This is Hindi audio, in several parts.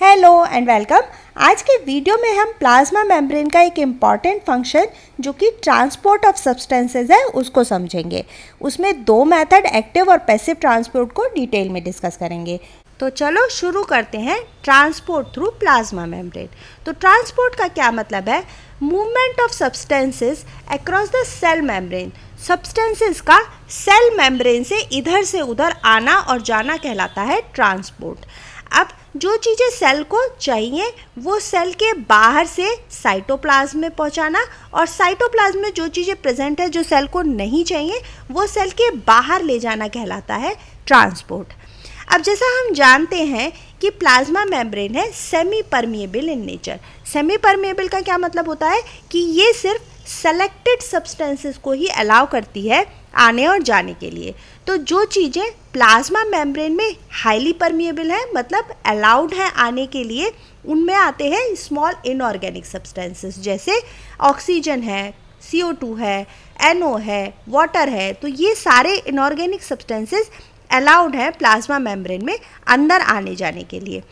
Hello and welcome. आज के वीडियो में हम प्लाज्मा मेम्ब्रेन का एक इम्पॉर्टेंट फंक्शन जो कि ट्रांसपोर्ट ऑफ सब्सटेंसेस है उसको समझेंगे। उसमें दो मेथड एक्टिव और पैसिव ट्रांसपोर्ट को डिटेल में डिस्कस करेंगे। तो चलो शुरू करते हैं ट्रांसपोर्ट थ्रू प्लाज्मा मेम्ब्रेन। तो ट्रांसपोर्ट का क्या मतलब है? Movement of substances across the cell membrane. Substances का सेल मेम्ब्रेन से इधर से उधर आना और जाना कहलाता है ट्रांसपोर्ट। अब जो चीज़ें सेल को चाहिए वो सेल के बाहर से साइटोप्लाज्म में पहुंचाना, और साइटोप्लाज्म में जो चीज़ें प्रेजेंट है जो सेल को नहीं चाहिए वो सेल के बाहर ले जाना कहलाता है ट्रांसपोर्ट। अब जैसा हम जानते हैं कि प्लाज्मा मेम्ब्रेन है semi permeable in nature. Semi permeable का क्या मतलब होता है कि ये सिर्फ सेलेक्टेड सब्सटेंसेस को ही अलाउ करती है आने और जाने के लिए। तो जो चीज़ें प्लाज्मा मेम्ब्रेन में हाईली परमिएबल है मतलब अलाउड है आने के लिए, उनमें आते हैं स्मॉल इनऑर्गेनिक सब्सटेंसेस जैसे ऑक्सीजन है, CO2 है, NO है, वाटर है। तो ये सारे इनऑर्गेनिक सब्सटेंसेस अलाउड है प्लाज्मा मेम्ब्रेन में अंदर आने जाने के लिए।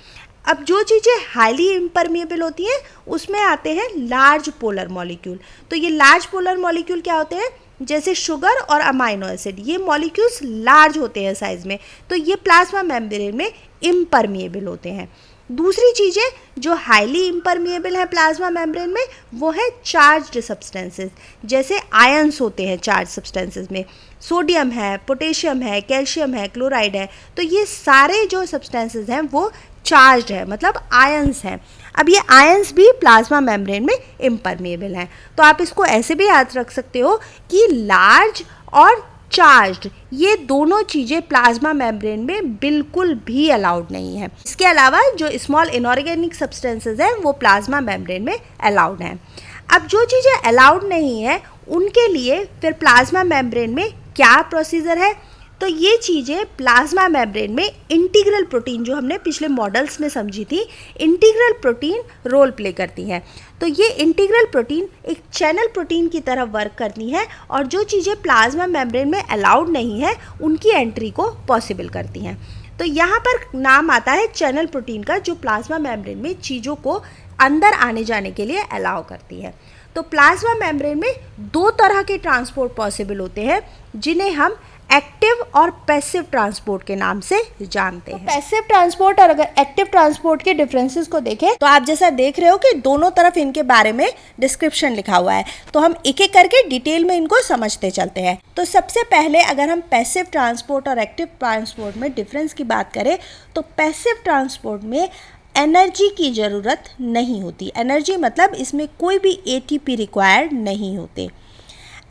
अब जो चीज़ें हाईली इम्परमिएबल होती हैं उसमें आते हैं लार्ज पोलर मॉलिक्यूल। तो ये लार्ज पोलर मॉलिक्यूल क्या होते हैं? जैसे शुगर और अमाइनो एसिड, ये मॉलिक्यूल्स लार्ज होते हैं साइज़ में, तो ये प्लाज्मा मेम्ब्रेन में इम्परमिएबल होते हैं। दूसरी चीज़ें जो हाईली इम्परमिएबल है प्लाज्मा मेम्ब्रेन में वो है चार्ज्ड सब्सटेंसेस। जैसे आयंस होते हैं चार्ज सब्सटेंसेस में, सोडियम है, पोटेशियम है, कैल्शियम है, क्लोराइड है। तो ये सारे जो सब्सटेंसेस हैं वो चार्ज्ड है मतलब आयंस हैं। अब ये आयंस भी प्लाज्मा मेम्ब्रेन में इम्परमिएबल हैं। तो आप इसको ऐसे भी याद रख सकते हो कि लार्ज और चार्ज्ड ये दोनों चीज़ें प्लाज्मा मेम्ब्रेन में बिल्कुल भी अलाउड नहीं है। इसके अलावा जो स्मॉल इनऑर्गेनिक सब्सटेंसेस हैं वो प्लाज्मा मेम्ब्रेन में अलाउड हैं। अब जो चीज़ें अलाउड नहीं है उनके लिए फिर प्लाज्मा मेम्ब्रेन में क्या प्रोसीजर है? तो ये चीज़ें प्लाज्मा मेम्ब्रेन में इंटीग्रल प्रोटीन, जो हमने पिछले मॉडल्स में समझी थी, इंटीग्रल प्रोटीन रोल प्ले करती हैं। तो ये इंटीग्रल प्रोटीन एक चैनल प्रोटीन की तरह वर्क करती हैं और जो चीज़ें प्लाज्मा मेम्ब्रेन में अलाउड नहीं है उनकी एंट्री को पॉसिबल करती हैं। तो यहाँ पर नाम आता है चैनल प्रोटीन का, जो प्लाज्मा मेम्ब्रेन में चीज़ों को अंदर आने जाने के लिए अलाउ करती है। तो प्लाज्मा मेम्ब्रेन में दो तरह के ट्रांसपोर्ट पॉसिबल होते हैं जिन्हें हम एक्टिव और पैसिव ट्रांसपोर्ट के नाम से जानते हैं। पैसिव ट्रांसपोर्ट और अगर एक्टिव ट्रांसपोर्ट के डिफरेंसेस को देखें तो आप जैसा देख रहे हो कि दोनों तरफ इनके बारे में डिस्क्रिप्शन लिखा हुआ है, तो हम एक एक करके डिटेल में इनको समझते चलते हैं। तो सबसे पहले अगर हम पैसिव ट्रांसपोर्ट और एक्टिव ट्रांसपोर्ट में डिफरेंस की बात करें तो पैसिव ट्रांसपोर्ट में एनर्जी की ज़रूरत नहीं होती। एनर्जी मतलब इसमें कोई भी ATP रिक्वायर्ड नहीं होते।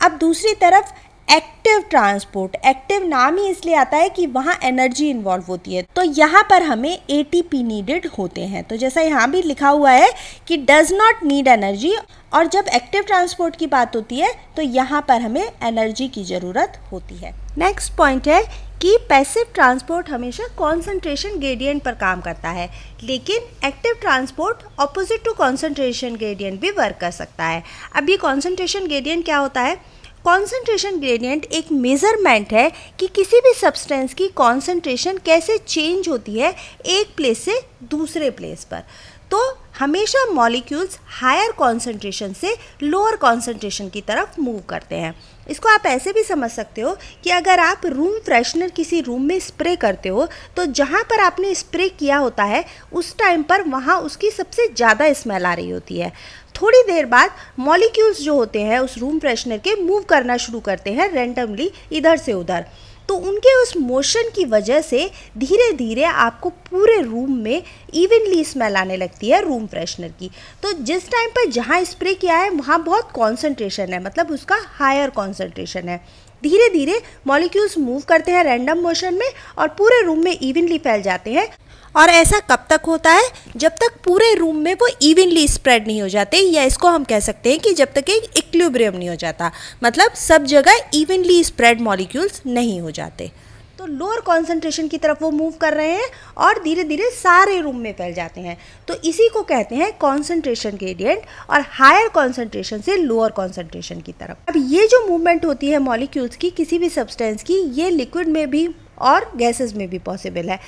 अब दूसरी तरफ एक्टिव ट्रांसपोर्ट, एक्टिव नाम ही इसलिए आता है कि वहाँ एनर्जी इन्वॉल्व होती है, तो यहाँ पर हमें ATP नीडेड होते हैं। तो जैसा यहाँ भी लिखा हुआ है कि डज नॉट नीड एनर्जी, और जब एक्टिव ट्रांसपोर्ट की बात होती है तो यहाँ पर हमें एनर्जी की ज़रूरत होती है। नेक्स्ट पॉइंट है कि पैसिव ट्रांसपोर्ट हमेशा कॉन्सेंट्रेशन ग्रेडियंट पर काम करता है, लेकिन active transport opposite to concentration gradient भी वर्क कर सकता है। अब ये कॉन्सेंट्रेशन ग्रेडियंट क्या होता है? कॉन्सेंट्रेशन ग्रेडियंट एक मेज़रमेंट है कि किसी भी सब्सटेंस की कॉन्सेंट्रेशन कैसे चेंज होती है एक प्लेस से दूसरे प्लेस पर। तो हमेशा मॉलिक्यूल्स हायर कॉन्सेंट्रेशन से लोअर कॉन्सेंट्रेशन की तरफ मूव करते हैं। इसको आप ऐसे भी समझ सकते हो कि अगर आप रूम फ्रेशनर किसी रूम में स्प्रे करते हो तो जहाँ पर आपने स्प्रे किया होता है उस टाइम पर वहाँ उसकी सबसे ज़्यादा स्मेल आ रही होती है। थोड़ी देर बाद मॉलिक्यूल्स जो होते हैं उस रूम फ्रेशनर के मूव करना शुरू करते हैं रैंडमली इधर से उधर, तो उनके उस मोशन की वजह से धीरे धीरे आपको पूरे रूम में इवनली स्मेल आने लगती है रूम फ्रेशनर की। तो जिस टाइम पर जहाँ स्प्रे किया है वहाँ बहुत कॉन्सेंट्रेशन है, मतलब उसका हायर कॉन्सेंट्रेशन है। धीरे धीरे मॉलिक्यूल्स मूव करते हैं रैंडम मोशन में और पूरे रूम में इवनली फैल जाते हैं। और ऐसा कब तक होता है? जब तक पूरे रूम में वो इवनली स्प्रेड नहीं हो जाते, या इसको हम कह सकते हैं कि जब तक एक इक्विलिब्रियम नहीं हो जाता, मतलब सब जगह इवनली स्प्रेड मॉलिक्यूल्स नहीं हो जाते। तो लोअर कॉन्सेंट्रेशन की तरफ वो मूव कर रहे हैं और धीरे धीरे सारे रूम में फैल जाते हैं। तो इसी को कहते हैं कॉन्सेंट्रेशन ग्रेडियंट, और हायर कॉन्सेंट्रेशन से लोअर कॉन्सेंट्रेशन की तरफ। अब ये जो मूवमेंट होती है मॉलिक्यूल्स की किसी भी सब्सटेंस की, ये लिक्विड में भी और गैसेस में भी पॉसिबल है।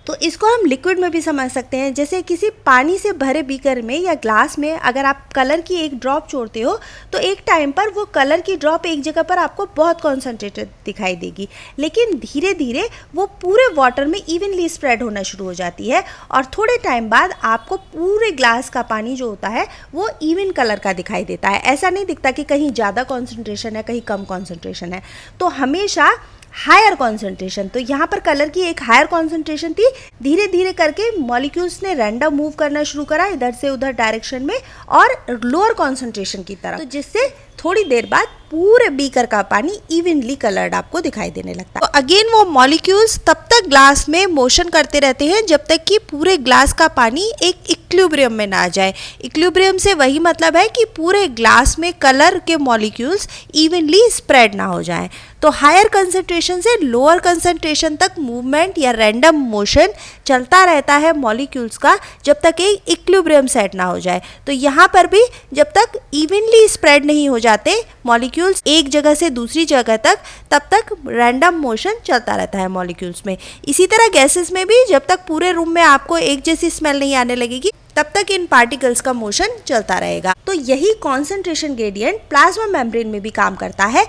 तो इसको हम लिक्विड में भी समझ सकते हैं। जैसे किसी पानी से भरे बीकर में या ग्लास में अगर आप कलर की एक ड्रॉप छोड़ते हो तो एक टाइम पर वो कलर की ड्रॉप एक जगह पर आपको बहुत कॉन्सेंट्रेटेड दिखाई देगी, लेकिन धीरे धीरे वो पूरे वाटर में इवनली स्प्रेड होना शुरू हो जाती है और थोड़े टाइम बाद आपको पूरे ग्लास का पानी जो होता है वो इवन कलर का दिखाई देता है। ऐसा नहीं दिखता कि कहीं ज़्यादा कॉन्सेंट्रेशन है कहीं कम कॉन्सेंट्रेशन है। तो हमेशा हायर कॉन्सेंट्रेशन, तो यहाँ पर कलर की एक हायर कॉन्सेंट्रेशन थी, धीरे धीरे करके मॉलिक्यूल्स ने रैंडम मूव करना शुरू करा इधर से उधर डायरेक्शन में और लोअर कॉन्सेंट्रेशन की तरफ, तो जिससे थोड़ी देर बाद पूरे बीकर का पानी इवनली कलर्ड आपको दिखाई देने लगता है। तो अगेन वो मॉलिक्यूल्स तब तक ग्लास में मोशन करते रहते हैं जब तक कि पूरे ग्लास का पानी एक इक्विलिब्रियम में ना आ जाए। इक्विलिब्रियम से वही मतलब है कि पूरे ग्लास में कलर के मॉलिक्यूल्स इवनली स्प्रेड ना हो जाएं। तो हायर कंसंट्रेशन से लोअर कंसंट्रेशन तक मूवमेंट या रैंडम मोशन चलता रहता है मॉलिक्यूल्स का जब तक एक इक्विलिब्रियम सेट ना हो जाए। तो यहाँ पर भी जब तक इवनली स्प्रेड नहीं हो जाते मॉलिक्यूल्स एक जगह से दूसरी जगह तक, तब तक रैंडम मोशन चलता रहता है मॉलिक्यूल्स में। इसी तरह गैसेस में भी जब तक पूरे रूम में आपको एक जैसी स्मेल नहीं आने लगेगी तब तक इन पार्टिकल्स का मोशन चलता रहेगा। तो यही कॉन्सेंट्रेशन ग्रेडियंट प्लाज्मा मेम्ब्रेन में भी काम करता है।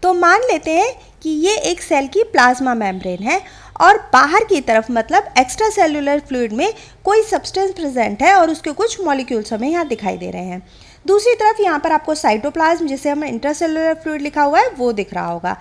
तो मान लेते हैं कि ये एक सेल की प्लाज्मा मेम्ब्रेन है और बाहर की तरफ मतलब एक्स्ट्रा सेल्यूलर फ्लूइड में कोई सब्सटेंस प्रेजेंट है और उसके कुछ मॉलिक्यूल्स हमें यहाँ दिखाई दे रहे हैं। दूसरी तरफ यहाँ पर आपको साइटोप्लाज्म, जिसे हम इंट्रासेल्यूलर फ्लूइड लिखा हुआ है, वो दिख रहा होगा।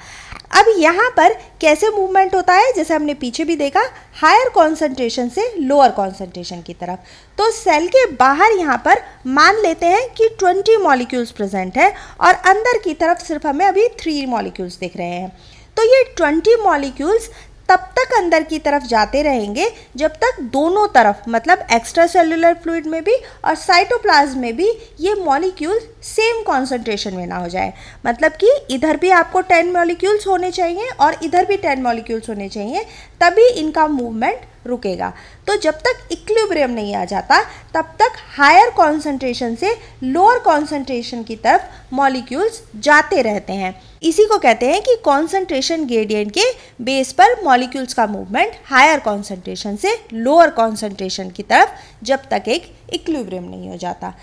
अब यहाँ पर कैसे मूवमेंट होता है, जैसे हमने पीछे भी देखा, हायर कॉन्सेंट्रेशन से लोअर कॉन्सेंट्रेशन की तरफ। तो सेल के बाहर यहाँ पर मान लेते हैं कि 20 मॉलिक्यूल्स प्रेजेंट है और अंदर की तरफ सिर्फ हमें अभी 3 मॉलिक्यूल्स दिख रहे हैं। तो ये 20 मॉलिक्यूल्स तब तक अंदर की तरफ जाते रहेंगे जब तक दोनों तरफ मतलब एक्स्ट्रा सेल्यूलर फ्लूइड में भी और साइटोप्लाज्म में भी ये मॉलिक्यूल सेम कॉन्सेंट्रेशन में ना हो जाए। मतलब कि इधर भी आपको 10 मॉलिक्यूल्स होने चाहिए और इधर भी 10 मॉलिक्यूल्स होने चाहिए, तभी इनका मूवमेंट रुकेगा। तो जब तक इक्विलिब्रियम नहीं आ जाता तब तक हायर कॉन्सेंट्रेशन से लोअर कॉन्सेंट्रेशन की तरफ मॉलिक्यूल्स जाते रहते हैं। इसी को कहते हैं कि कॉन्सेंट्रेशन ग्रेडियंट के बेस पर मॉलिक्यूल्स का मूवमेंट हायर कॉन्सेंट्रेशन से लोअर कॉन्सेंट्रेशन की तरफ जब तक एक इक्विलिब्रियम नहीं हो जाता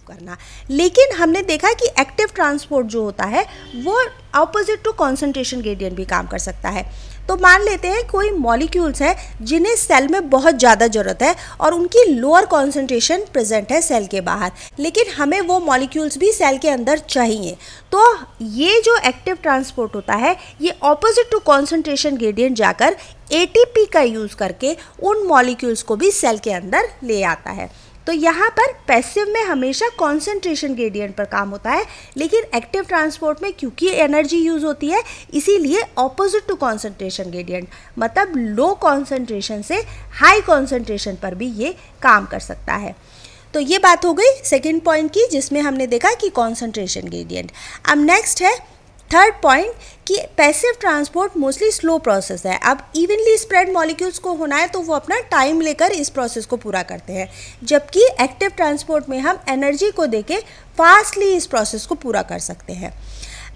करना। लेकिन हमने देखा कि एक्टिव ट्रांसपोर्ट जो होता है वो ऑपोजिट टू कॉन्सेंट्रेशन ग्रेडियंट भी काम कर सकता है। तो मान लेते हैं कोई मॉलिक्यूल्स है जिन्हें सेल में बहुत ज़्यादा ज़रूरत है और उनकी लोअर कॉन्सेंट्रेशन प्रेजेंट है सेल के बाहर, लेकिन हमें वो मॉलिक्यूल्स भी सेल के अंदर चाहिए। तो ये जो एक्टिव ट्रांसपोर्ट होता है ये ऑपोजिट टू कॉन्सेंट्रेशन ग्रेडियंट जाकर एटीपी का यूज़ करके उन मॉलिक्यूल्स को भी सेल के अंदर ले आता है। तो यहाँ पर पैसिव में हमेशा कॉन्सेंट्रेशन ग्रेडियंट पर काम होता है, लेकिन एक्टिव ट्रांसपोर्ट में क्योंकि एनर्जी यूज़ होती है इसीलिए ऑपोजिट टू कॉन्सेंट्रेशन ग्रेडियंट मतलब लो कॉन्सेंट्रेशन से हाई कॉन्सेंट्रेशन पर भी ये काम कर सकता है। तो ये बात हो गई सेकेंड पॉइंट की, जिसमें हमने देखा कि कॉन्सेंट्रेशन ग्रेडियंट। अब नेक्स्ट है थर्ड पॉइंट कि passive transport mostly slow process है। अब इवनली स्प्रेड मॉलिक्यूल्स को होना है तो वो अपना टाइम लेकर इस प्रोसेस को पूरा करते हैं, जबकि एक्टिव ट्रांसपोर्ट में हम एनर्जी को देके फास्टली इस प्रोसेस को पूरा कर सकते हैं।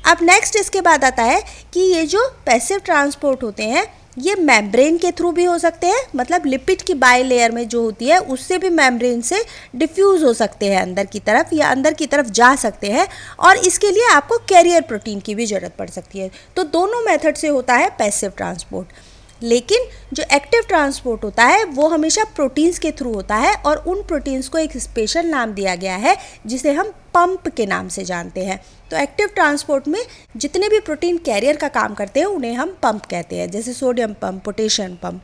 अब नेक्स्ट इसके बाद आता है कि ये जो पैसिव ट्रांसपोर्ट होते हैं ये मेम्ब्रेन के थ्रू भी हो सकते हैं, मतलब लिपिड की बाय लेयर में जो होती है उससे भी मेम्ब्रेन से डिफ्यूज़ हो सकते हैं अंदर की तरफ या अंदर की तरफ जा सकते हैं, और इसके लिए आपको कैरियर प्रोटीन की भी ज़रूरत पड़ सकती है। तो दोनों मेथड से होता है पैसिव ट्रांसपोर्ट। लेकिन जो एक्टिव ट्रांसपोर्ट होता है वो हमेशा प्रोटीन्स के थ्रू होता है और उन प्रोटीन्स को एक स्पेशल नाम दिया गया है जिसे हम पंप के नाम से जानते हैं। तो एक्टिव ट्रांसपोर्ट में जितने भी प्रोटीन कैरियर का काम करते हैं उन्हें हम पंप कहते हैं, जैसे सोडियम पंप, पोटेशियम पंप।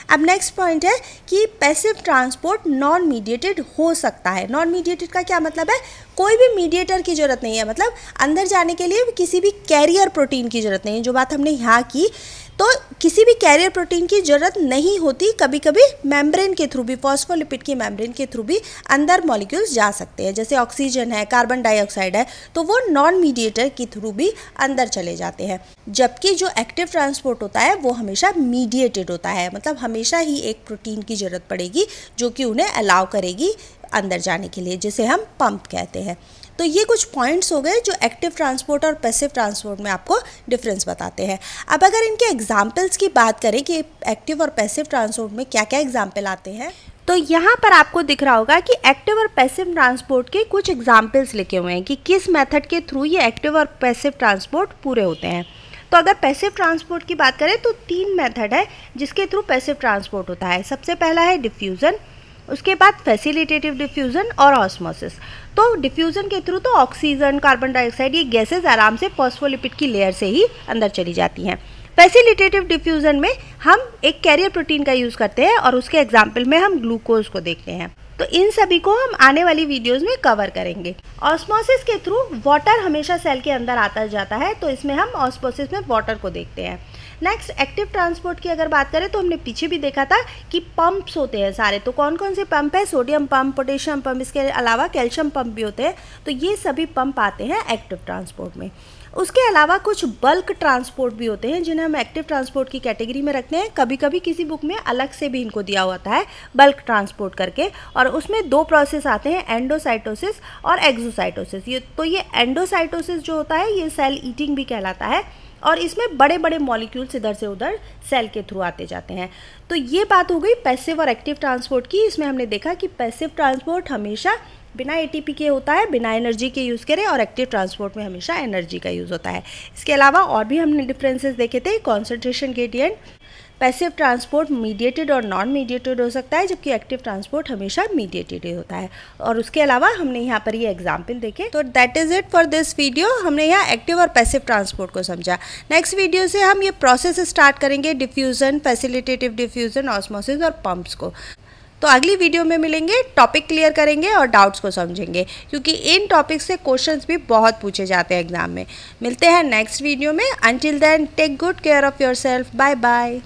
अब नेक्स्ट पॉइंट है कि पैसिव ट्रांसपोर्ट नॉन मीडिएटेड हो सकता है। नॉन मीडिएटेड का क्या मतलब है, कोई भी मीडिएटर की ज़रूरत नहीं है, मतलब अंदर जाने के लिए किसी भी कैरियर प्रोटीन की ज़रूरत नहीं है। जो बात हमने यहाँ की, तो किसी भी कैरियर प्रोटीन की ज़रूरत नहीं होती। कभी कभी मेम्ब्रेन के थ्रू भी, फॉस्फोलिपिड की मेम्ब्रेन के थ्रू भी अंदर मॉलिक्यूल्स जा सकते हैं, जैसे ऑक्सीजन है, कार्बन डाइऑक्साइड है, तो वो नॉन मीडिएटर के थ्रू भी अंदर चले जाते हैं। जबकि जो एक्टिव ट्रांसपोर्ट होता है वो हमेशा मीडिएटेड होता है, मतलब हमेशा ही एक प्रोटीन की ज़रूरत पड़ेगी जो कि उन्हें अलाउ करेगी अंदर जाने के लिए, जिसे हम पंप कहते हैं। तो ये कुछ पॉइंट्स हो गए जो एक्टिव ट्रांसपोर्ट और पैसिव ट्रांसपोर्ट में आपको डिफरेंस बताते हैं। अब अगर इनके एग्जाम्पल्स की बात करें कि एक्टिव और पैसिव ट्रांसपोर्ट में क्या क्या एग्जाम्पल आते हैं, तो यहाँ पर आपको दिख रहा होगा कि एक्टिव और पैसिव ट्रांसपोर्ट के कुछ एग्जाम्पल्स लिखे हुए हैं कि किस मेथड के थ्रू ये एक्टिव और पैसिव ट्रांसपोर्ट पूरे होते हैं। तो अगर पैसिव ट्रांसपोर्ट की बात करें तो 3 मेथड है जिसके थ्रू पैसिव ट्रांसपोर्ट होता है। सबसे पहला है डिफ्यूज़न, उसके बाद फैसिलिटेटिव डिफ्यूज़न और ऑस्मोसिस। तो डिफ्यूज़न के थ्रू तो ऑक्सीजन, कार्बन डाइऑक्साइड, ये गैसेज आराम से फॉस्फोलिपिड की लेयर से ही अंदर चली जाती हैं। फैसिलिटेटिव डिफ्यूज़न में हम एक कैरियर प्रोटीन का यूज़ करते हैं और उसके एग्जाम्पल में हम ग्लूकोज को देखते हैं। तो इन सभी को हम आने वाली वीडियोस में कवर करेंगे। ऑस्मोसिस के थ्रू वाटर हमेशा सेल के अंदर आता जाता है, तो इसमें हम ऑस्मोसिस में वाटर को देखते हैं। नेक्स्ट एक्टिव ट्रांसपोर्ट की अगर बात करें तो हमने पीछे भी देखा था कि पंप्स होते हैं सारे। तो कौन कौन से पंप है? सोडियम पंप, पोटेशियम पंप, इसके अलावा कैल्शियम पंप भी होते हैं। तो ये सभी पंप आते हैं एक्टिव ट्रांसपोर्ट में। उसके अलावा कुछ बल्क ट्रांसपोर्ट भी होते हैं जिन्हें हम एक्टिव ट्रांसपोर्ट की कैटेगरी में रखते हैं। कभी कभी किसी बुक में अलग से भी इनको दिया होता है बल्क ट्रांसपोर्ट करके, और उसमें 2 प्रोसेस आते हैं, एंडोसाइटोसिस और एक्सोसाइटोसिस। ये एंडोसाइटोसिस जो होता है ये सेल ईटिंग भी कहलाता है, और इसमें बड़े बड़े मॉलिक्यूल्स इधर से उधर सेल के थ्रू आते जाते हैं। तो ये बात हो गई पैसिव और एक्टिव ट्रांसपोर्ट की। इसमें हमने देखा कि पैसिव ट्रांसपोर्ट हमेशा बिना एटीपी के होता है, बिना एनर्जी के यूज़ करें, और एक्टिव ट्रांसपोर्ट में हमेशा एनर्जी का यूज़ होता है। इसके अलावा और भी हमने डिफरेंसेस देखे थे। Concentration gradient, passive transport mediated और नॉन मीडिएटेड हो सकता है, जबकि एक्टिव ट्रांसपोर्ट हमेशा मीडिएटेड होता है। और उसके अलावा हमने यहाँ पर ये एग्जाम्पल देखे। तो that is it for this video. हमने यहाँ एक्टिव और पैसिव ट्रांसपोर्ट को समझा। नेक्स्ट वीडियो से हम ये प्रोसेस स्टार्ट करेंगे, डिफ्यूज़न, फैसिलिटेटिव डिफ्यूज़न, ऑस्मोसिस और पंप्स को। तो अगली वीडियो में मिलेंगे, टॉपिक क्लियर करेंगे और डाउट्स को समझेंगे, क्योंकि इन टॉपिक से क्वेश्चंस भी बहुत पूछे जाते हैं एग्जाम में। मिलते हैं नेक्स्ट वीडियो में। Until then take good care of yourself. Bye bye.